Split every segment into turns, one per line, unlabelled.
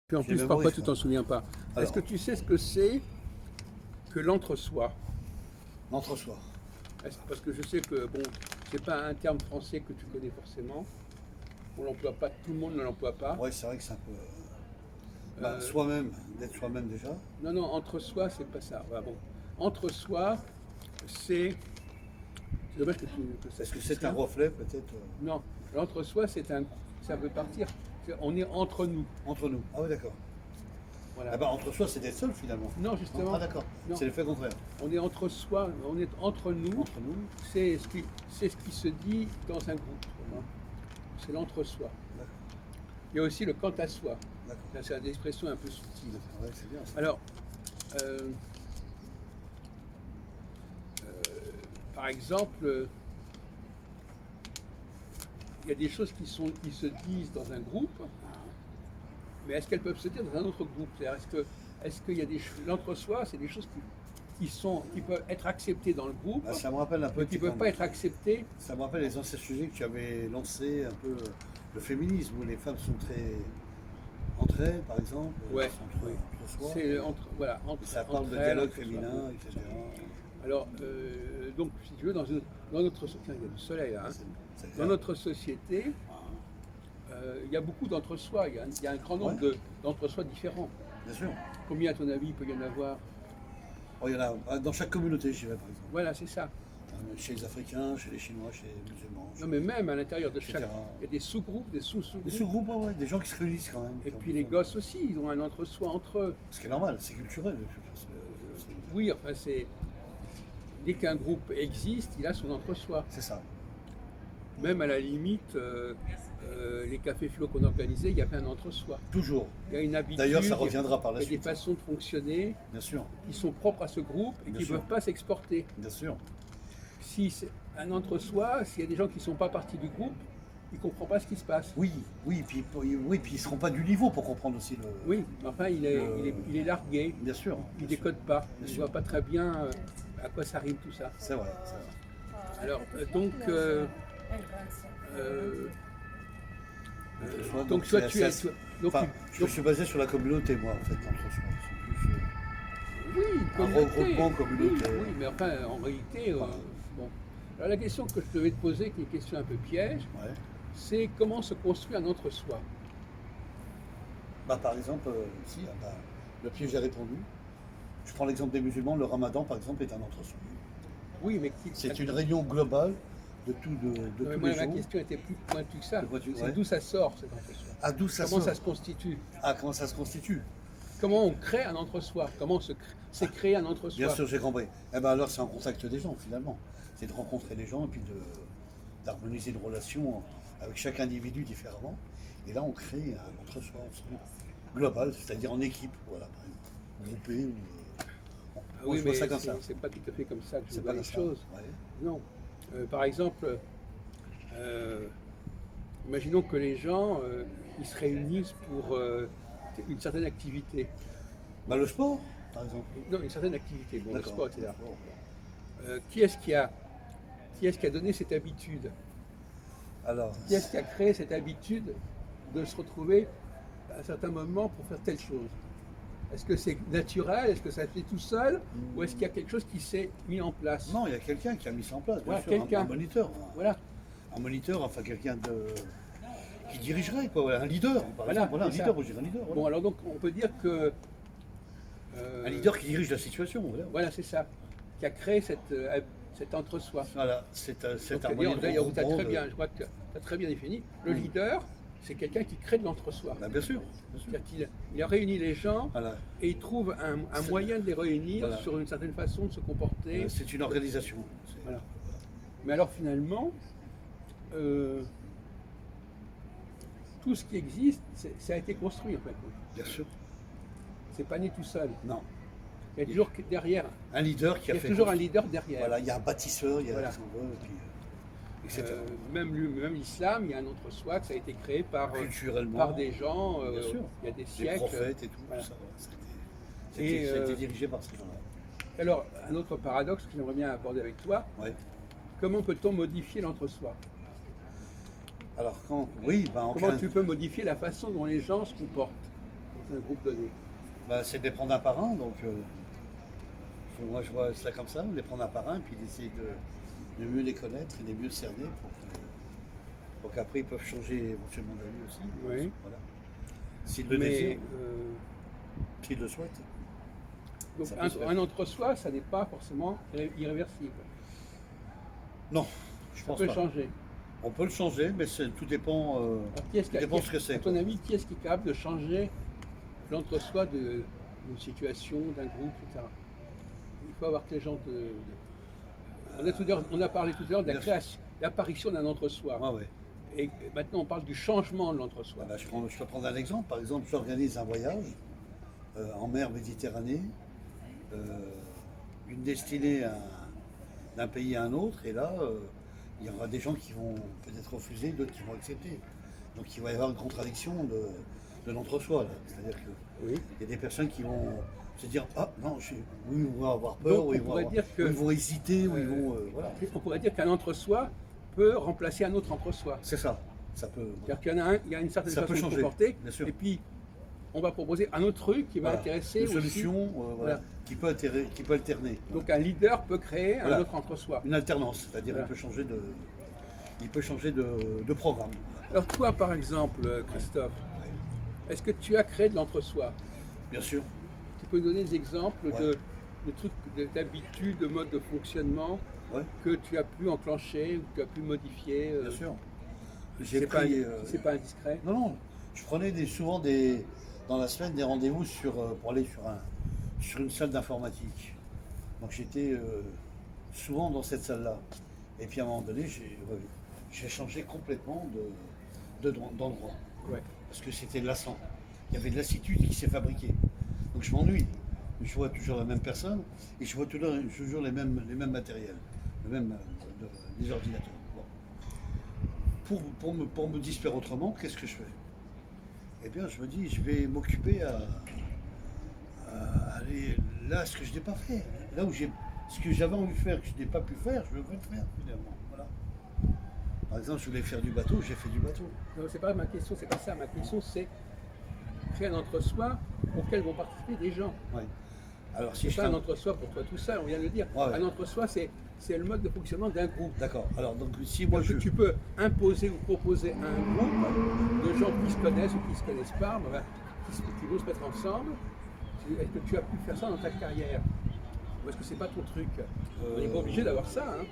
Puis en
Je l'ai
plus,
mémorisé,
parfois, tu
quoi.
t'en souviens pas. Est-ce
Alors,
que tu sais ce que c'est que l'entre-soi?
l'entre-soi.
Parce que je sais que, bon, c'est pas un terme français que tu connais forcément. On l'emploie pas, tout le monde ne l'emploie pas.
Ouais, c'est vrai que c'est un peu.
Euh,
Soi-même, d'être soi-même déjà.
non, non, entre-soi, c'est pas ça. Voilà, bon. Entre-soi, c'est. C'est dommage que ça
Est-ce que
te dise
c'est un
rien.
reflet peut-être
Non, l'entre-soi, c'est un. Ça veut partir. On est entre nous.
entre nous? Ah oui, d'accord.
Voilà.
Ah bah, entre-soi, c'est d'être seul finalement.
Non, justement.
Ah d'accord.
Non.
C'est l'effet contraire.
On est entre soi, on est entre nous.
Entre nous.
C'est ce qui se dit dans un groupe. Hein. C'est l'entre-soi.
D'accord.
Il y a aussi le quant à soi.
D'accord.
Là, c'est une expression un peu subtile.
Ouais, c'est bien ça.
Alors, euh, par exemple, il y a des choses qui se disent dans un groupe, mais est-ce qu'elles peuvent se dire dans un autre groupe? C'est-à-dire, est-ce qu'il y a l'entre-soi, c'est des choses qui peuvent être acceptées dans le groupe,
Ah, ça me rappelle un peu.
mais qui ne peuvent pas être acceptées.
Ça me rappelle les anciens sujets que tu avais lancé un peu le féminisme, où les femmes sont très entre elles, par exemple.
Ouais.
Entre,
Oui.
entre soi.
C'est entre, voilà,
Et ça parle de
elles,
dialogue
entre soi.
féminin, etc.
Alors, donc, si tu veux, dans notre société, il y a du soleil là, hein.
C'est
Dans
clair.
notre société, il y a beaucoup d'entre-soi, il y a un grand nombre d'entre-soi différents.
Bien sûr.
Combien, à ton avis, il peut y en avoir?
Oh, il y en a dans chaque communauté, je dirais, par exemple.
Voilà, c'est ça.
Chez les Africains, chez les Chinois, chez les musulmans.
Non, mais même à l'intérieur de chaque.
etc.
Il y a des sous-groupes, des
Des
sous-sous-groupes.
sous-groupes, ouais, des gens qui se réunissent quand même.
Et puis les gosses aussi, ils ont un entre-soi entre eux.
Ce qui est normal, c'est culturel.
Oui, enfin, c'est. Dès qu'un groupe existe, il a son entre-soi.
C'est ça.
Même à la limite, les cafés flots qu'on organisait, il y avait un entre-soi.
Toujours.
Il y a une habitude.
D'ailleurs, ça reviendra par la
il y a des
suite.
façons de fonctionner
Bien sûr,
qui sont propres à ce groupe et
Bien
qui ne
sûr.
peuvent pas s'exporter.
bien sûr.
Si c'est un entre-soi, s'il y a des gens qui ne sont pas partie du groupe, ils ne comprennent pas ce qui se passe.
Oui, puis ils ne seront pas du niveau pour comprendre aussi le.
Oui, mais enfin, il est largué,
Bien sûr.
il ne
bien sûr.
décode pas, il ne
sûr.
voit pas très bien à quoi ça rime tout ça.
C'est vrai, c'est vrai.
Alors,
Entre-soi,
donc toi,
c'est
tu es.
assez-
Donc,
Enfin, je me suis basé sur la communauté, moi, en fait, entre-soi. C'est plus,
oui, une
un
communauté.
regroupement communautaire.
Oui, mais enfin, en réalité, bon. Alors, la question que je devais te poser, qui est une question un peu piège,
ouais.
c'est comment se construit un entre-soi.
Par exemple, le piège j'ai répondu. Je prends l'exemple des musulmans, le ramadan, par exemple, est un entre-soi.
Oui, mais
C'est une réunion globale de tous
moi,
les
ma
jours.
question était plus pointue que ça.
Plus pointue,
C'est
ouais.
d'où ça sort, cet entre-soi.
Ah, d'où ça
Comment
sort
ça se constitue?
Ah, comment ça se constitue?
Comment on crée un entre-soi? Comment c'est créer un entre-soi?
Bien sûr, j'ai compris. Eh ben alors, c'est en contact des gens, finalement. C'est de rencontrer les gens et puis d'harmoniser une relation avec chaque individu différemment. Et là, on crée un entre-soi ensemble, global, c'est-à-dire en équipe, voilà, par exemple, groupé. Bon,
Ah
moi,
oui,
je vois
mais
ça comme ça.
c'est pas tout à fait comme ça que je
C'est
vois
pas
les
comme ça.
choses.
Ouais.
Non. Par exemple, imaginons que les gens ils se réunissent pour une certaine activité.
Le sport, par exemple.
Non, une certaine activité, bon, le
D'accord.
sport, etc. Qui est-ce qui a donné cette habitude?
Alors,
Qui est-ce qui a créé cette habitude de se retrouver à un certain moment pour faire telle chose? Est-ce que c'est naturel? Est-ce que ça se fait tout seul? Ou est-ce qu'il y a quelque chose qui s'est mis en place?
non, il y a quelqu'un qui a mis ça en place, bien
Voilà,
sûr,
quelqu'un.
un moniteur.
Voilà.
Un moniteur, enfin quelqu'un qui dirigerait, quoi, voilà, un leader, par exemple, voilà, un
c'est
leader,
ça.
je dirais un leader. Voilà.
Bon, alors donc on peut dire que.
Un leader qui dirige la situation, voilà.
Voilà, c'est ça. Qui a créé cet entre-soi.
Voilà, c'est un
Donc,
moyen de
d'ailleurs, tu as
regroupement
très
de-
bien, je vois que tu as très bien défini. Le leader, c'est quelqu'un qui crée de l'entre-soi.
Bien sûr, bien sûr.
C'est-à-dire qu'il a réuni les gens
Voilà.
et il trouve un moyen de les réunir
Voilà.
sur une certaine façon de se comporter.
C'est une organisation.
Voilà. Mais alors finalement, tout ce qui existe, ça a été construit en fait.
Bien sûr.
C'est pas né tout seul.
Non.
Il y a toujours derrière,
Un leader qui
il
a
y a
fait.
toujours un leader derrière.
Voilà, il y a un bâtisseur, il y a
Voilà.
si on veut, et puis, etc.
Même l'islam, il y a un autre-soi que ça a été créé par
Culturellement,
des gens,
bien sûr.
il y a des
les
siècles.
prophètes et tout,
Voilà.
tout ça. Voilà,
Et,
ça a été dirigé par ces gens-là.
Alors, un autre paradoxe que j'aimerais bien aborder avec toi,
Ouais.
comment peut-on modifier l'entre-soi?
Alors, oui, en
Comment tu peux modifier la façon dont les gens se comportent? un groupe donné?
Bah, c'est de les prendre un par un, donc moi je vois ça comme ça, de les prendre un par un, puis d'essayer de mieux les connaître et de mieux cerner pour qu'après ils peuvent changer éventuellement d'avis aussi.
Oui.
Voilà. S'ils le
Mais
désirent, s'ils le souhaitent.
donc
Ça peut se faire.
un entre-soi, ça n'est pas forcément irréversible.
Non, je
Ça
pense
peut
pas.
changer.
On peut le changer, mais tout dépend,
Alors, qui est-ce
tout dépend ce que
à
c'est.
ton avis, qui est-ce qui est capable de changer l'entre-soi d'une situation, d'un groupe, etc. Il faut avoir que les gens on a parlé tout à l'heure de la
Bien sûr.
création, l'apparition d'un entre-soi.
Ah ouais.
Et maintenant, on parle du changement de l'entre-soi.
Ah bah, je peux prendre un exemple. Par exemple, j'organise un voyage en mer Méditerranée, euh, une destinée d'un pays à un autre, et là, il y aura des gens qui vont peut-être refuser, d'autres qui vont accepter. Donc il va y avoir une contradiction de l'entre-soi, là. C'est-à-dire qu'il
Oui.
y a des personnes qui vont se dire ah non, ou ils vont avoir peur,
Donc,
ou
on pourrait dire que-
ou ils vont hésiter, ou ils
Euh,
vont. Voilà.
On pourrait dire qu'un entre-soi peut remplacer un autre entre-soi.
C'est ça. Ça peut.
C'est-à-dire qu'il y en a un, il y a une certaine
Ça peut
façon de se
changer,
comporter,
bien sûr.
et puis on va proposer un autre truc qui va
Voilà.
intéresser
Une
aussi.
solution
Voilà.
voilà, qui peut alterner.
Donc un leader peut créer un
Voilà.
autre entre-soi.
Une alternance, c'est-à-dire
Voilà.
il peut changer de programme.
Alors toi, par exemple, Christophe, est-ce que tu as créé de l'entre-soi?
Bien sûr.
Tu peux nous donner des exemples
Ouais.
de trucs, d'habitudes, de modes de fonctionnement
Ouais,
que tu as pu enclencher ou que tu as pu modifier?
bien sûr.
C'est
J'ai
pas,
pris.
c'est pas indiscret.
Non, non. Je prenais souvent dans la semaine des rendez-vous pour aller sur une salle d'informatique. Donc j'étais souvent dans cette salle-là. Et puis à un moment donné, j'ai changé complètement d'endroit.
Ouais.
Parce que c'était lassant. Il y avait de lassitude qui s'est fabriquée. Donc je m'ennuie. Je vois toujours la même personne et je vois toujours les mêmes matériels, les ordinateurs. Bon. Pour me distraire autrement, qu'est-ce que je fais? Eh bien, je me dis, je vais m'occuper à aller là, ce que je n'ai pas fait. Là où ce que j'avais envie de faire, que je n'ai pas pu faire, je veux le faire finalement. Voilà. Par exemple, je voulais faire du bateau, j'ai fait du bateau.
Non, c'est pas ma question, c'est pas ça. Ma question, c'est créer un entre-soi auquel vont participer des gens.
Ouais. Alors si
C'est
je
pas un
t'en-
entre-soi pour toi tout seul, on vient de le dire.
Ouais, ouais.
Un entre-soi, c'est le mode de fonctionnement d'un groupe.
D'accord. Alors donc si moi
Parce que tu peux imposer ou proposer à un groupe de gens qui se connaissent ou qui ne se connaissent pas, mais qui vont se mettre ensemble. Est-ce que tu as pu faire ça dans ta carrière? Ou est-ce que c'est pas ton truc? On n'est pas obligé d'avoir ça. Hein.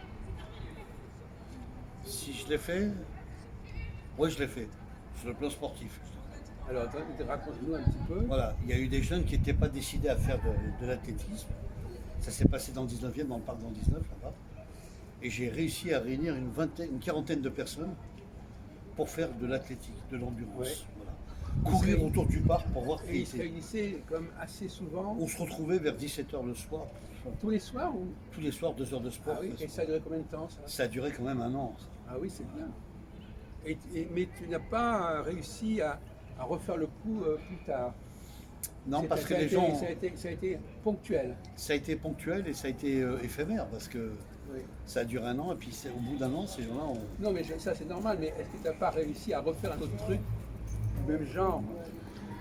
si je l'ai fait, ouais je l'ai fait sur le plan sportif.
Alors, raconte-nous un petit peu.
Voilà, il y a eu des jeunes qui n'étaient pas décidés à faire de l'athlétisme. Ça s'est passé dans le 19e, dans le parc dans le 19 là-bas. Et j'ai réussi à réunir une quarantaine de personnes pour faire de l'athlétique, de l'endurance.
Ouais.
Voilà. Courir autour du parc pour voir
Et
qui
ils se
était.
réunissaient comme assez souvent,
On se retrouvait vers 17h le soir,
tous les soirs ou...
tous les soirs, 2 heures de sport.
Ah oui, et ça a duré combien de temps ça?
Ça a duré quand même un an. Ça.
Ah oui, c'est bien. Mais tu n'as pas réussi à refaire le coup plus tard.
Non, parce que
Ça a
les
été-
gens.
Ça a été ponctuel.
Ça a été ponctuel et ça a été éphémère parce que
Oui.
ça a duré un an et puis au bout d'un an, ces gens-là ont.
Non, mais ça c'est normal, mais est-ce que tu n'as pas réussi à refaire un autre truc du même genre?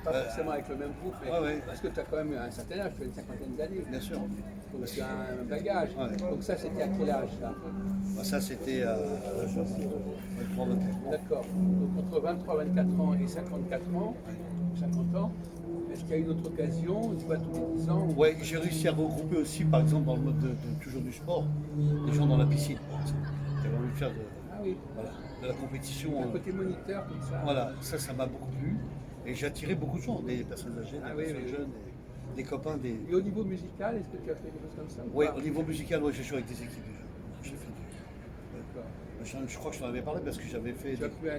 Pas forcément avec le même groupe, mais
ouais.
parce que tu as quand même un certain âge, tu as une cinquantaine d'années.
Bien sûr.
Donc tu as un bagage.
Ouais.
Donc ça c'était à quel âge ça?
Bah, ça, c'était à l'âge de 23, 24 ans.
D'accord. Donc entre 23, 24 ans et 54 ans, 50 ans, est-ce qu'il y a une autre occasion, tu vois, tous les 10 ans?
Ouais, j'ai réussi à regrouper aussi, par exemple, dans le mode toujours du sport, des gens dans la piscine, par exemple, qui avaient envie de faire
Ah oui,
voilà, de la compétition.
un côté moniteur comme ça.
Voilà, ça m'a beaucoup plu. Et j'ai attiré beaucoup de gens, des personnes âgées, des
Ah oui,
personnes
oui.
jeunes, des copains, des.
Et au niveau musical, est-ce que tu as fait des choses comme ça ou
Oui,
pas?
au niveau musical, ouais, j'ai joué avec des équipes déjà. J'ai fait
D'accord.
je crois que je t'en avais parlé parce que j'avais fait.
Tu as pu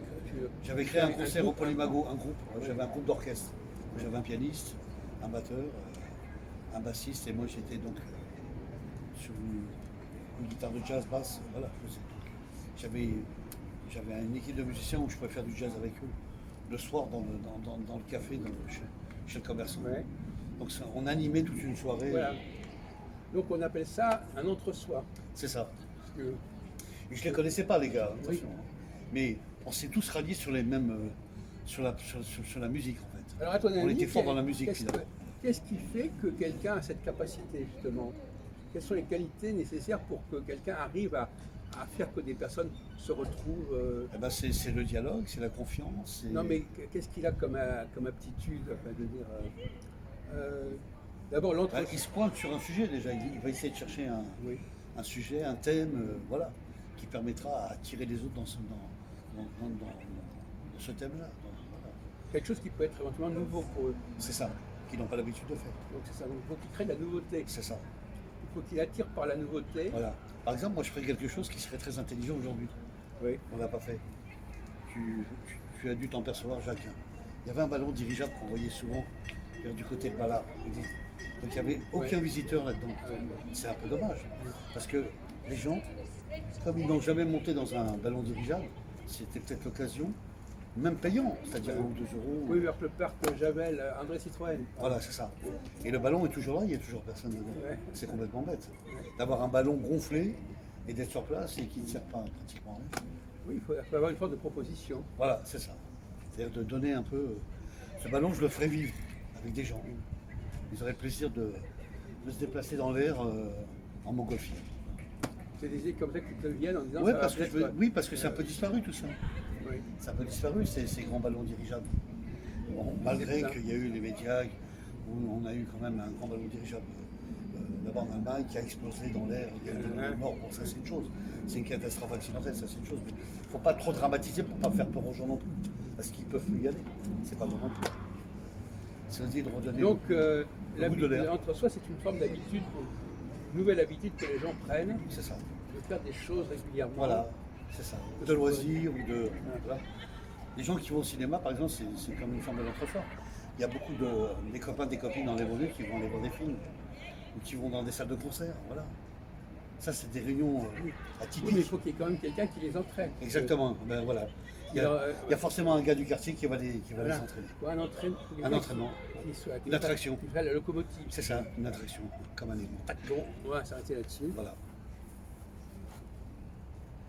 J'avais créé un concert au
groupe,
Polymago, un groupe. J'avais un groupe d'orchestre. J'avais un pianiste, un batteur, un bassiste, et moi j'étais donc sur une guitare de jazz basse. Voilà. J'avais une équipe de musiciens où je pouvais faire du jazz avec eux le soir dans le café, chez le commerçant.
Ouais.
Donc on animait toute une soirée.
Voilà. Donc on appelle ça un entre-soi.
C'est ça.
Parce que
Et je ne les connaissais pas, les gars,
Oui.
attention. Mais on s'est tous ralliés sur les mêmes, sur la musique, en fait.
Alors à ton
On
avis,
était fort dans la musique,
qu'est-ce
finalement.
qu'est-ce qui fait que quelqu'un a cette capacité justement? Quelles sont les qualités nécessaires pour que quelqu'un arrive à faire que des personnes se retrouvent
Eh ben, c'est le dialogue, c'est la confiance.
Non mais qu'est-ce qu'il a comme aptitude, enfin, de dire, d'abord
Il se pointe sur un sujet déjà, il va essayer de chercher
oui.
un sujet, un thème, voilà, qui permettra à attirer les autres dans ce thème-là. Voilà.
Quelque chose qui peut être éventuellement nouveau pour eux.
C'est ça, qu'ils n'ont pas l'habitude de faire.
Donc c'est ça. Donc il faut qu'il crée de la nouveauté.
C'est ça.
Il faut qu'il attire par la nouveauté.
Voilà. Par exemple, moi je ferais quelque chose qui serait très intelligent aujourd'hui.
Oui.
On ne l'a pas fait. Tu as dû t'en percevoir, Jacques. Il y avait un ballon dirigeable qu'on voyait souvent vers du côté de Ballard. Donc il n'y avait aucun visiteur là-dedans. C'est un peu dommage. Parce que les gens, comme ils n'ont jamais monté dans un ballon dirigeable, c'était peut-être l'occasion, même payant, c'est-à-dire 1 ou 2 euros.
Oui, vers le parc Javel, André Citroën.
Voilà, c'est ça. Et le ballon est toujours là, il n'y a toujours personne dedans.
Ouais.
C'est complètement bête. D'avoir un ballon gonflé et d'être sur place et qui ne sert pas pratiquement à rien.
Oui, il faut avoir une force de proposition.
Voilà, c'est ça. C'est-à-dire de donner un peu. Ce ballon, je le ferai vivre avec des gens. Ils auraient le plaisir de se déplacer dans l'air en montgolfière.
C'est des idées comme ça qui te viennent en disant
Ouais,
ça va
parce que
peut-être,
oui, parce que c'est un peu disparu tout ça.
oui.
C'est un peu disparu ces grands ballons dirigeables. Bon, malgré
ça.
qu'il y a eu les médias, où on a eu quand même un grand ballon dirigeable là-bas en Allemagne qui a explosé dans l'air, il y a eu des morts, bon ça c'est une chose. C'est une catastrophe accidentelle, ça c'est une chose. Mais il ne faut pas trop dramatiser pour ne pas faire peur aux gens non plus. Parce qu'ils peuvent plus y aller. C'est pas bon non plus. C'est-à-dire de redonner
Donc
le goût de l'air.
l'entre-soi, c'est une forme d'habitude, une nouvelle habitude que les gens prennent,
C'est ça.
de faire des choses régulièrement.
Voilà, c'est ça. De loisirs ou de. Voilà. Les gens qui vont au cinéma, par exemple, c'est comme une forme de l'entre-soi. Il y a beaucoup des copains, des copines dans les banlieues qui vont aller voir des films ou qui vont dans des salles de concert. Voilà. Ça, c'est des réunions atypiques.
Oui, mais il faut qu'il y ait quand même quelqu'un qui les entraîne.
Exactement. Ben, voilà. Il y a forcément un gars du quartier qui va les
Voilà.
entraîner.
Faut un entraînement.
Un entraînement.
Qui
Une attraction.
fait la locomotive.
C'est ça, une attraction, comme un aimant.
Bon, on va s'arrêter là-dessus.
Voilà.